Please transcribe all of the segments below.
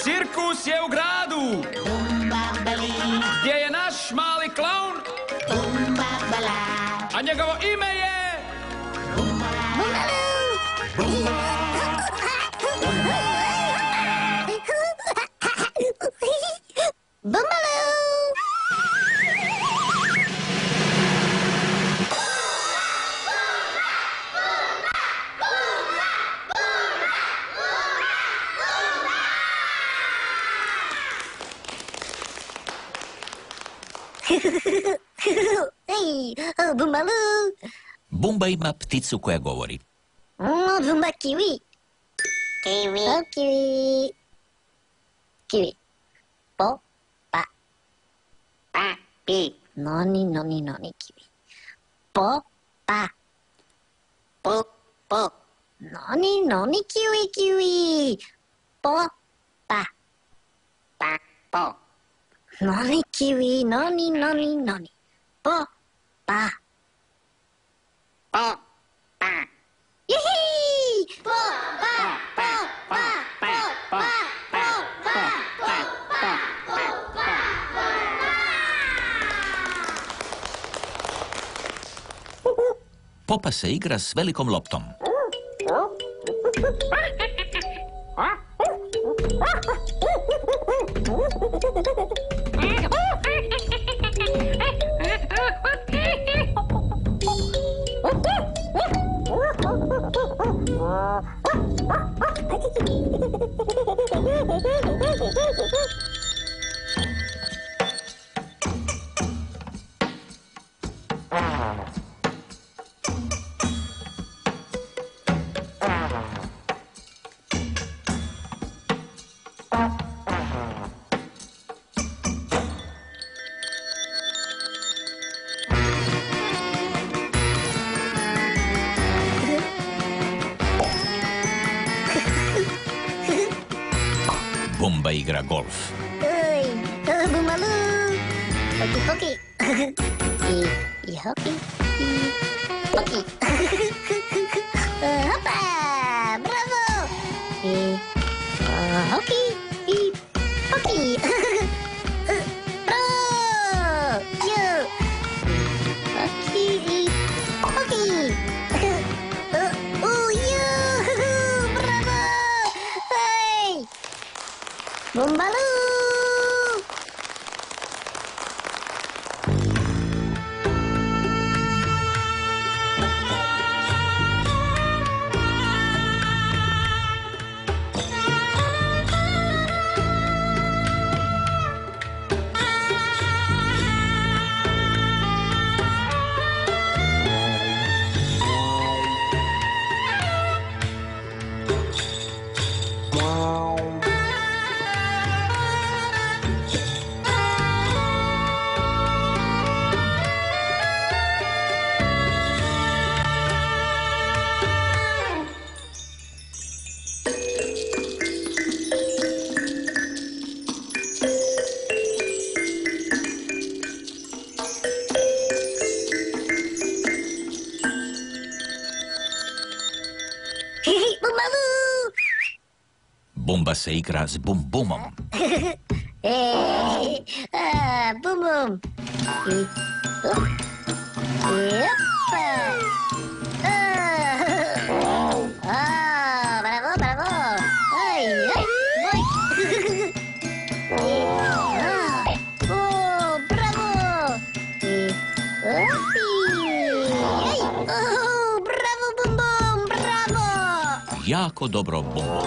Cirkus je u gradu. Gdje je naš mali klaun? A njegovo ime je... Bumbalu! Hej, Bumbalu! Bumba ima pticu koja govori. Bumba Kiwi. Kiwi. Kiwi. Kiwi. Po, pa. Pa, pi. Noni, noni, noni, Kiwi. Po, pa. Po, po. Noni, noni, Kiwi, Kiwi. Po, pa. Pa, po. Noni, Kiwi, noni, noni, noni. Po, pa. Po, pa. Yehey! Po, pa, po, pa, po, pa, po, pa, po, pa, po, pa. Popa se igra s velikom loptom. Bumba igra golf. Bumbalu! Poki, poki. I hoki. I poki. Hopa! Bravo! I hoki. I poki. Bravo! Yo! Poki. I poki. Bravo! Hey! Bumbalu! Bumba se igra s Bumbumom. Bum bum. Bravo, bravo. Ay, ay, voy. Bravo. Bravo, bum bum, bravo. Jako dobro, Bumbo.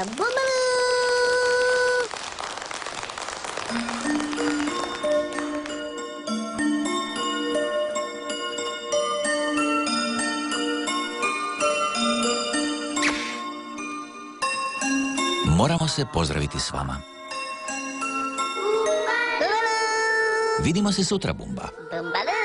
Bumbalu! Moramo se pozdraviti s vama. Vidimo se sutra, Bumba. Bumbalu!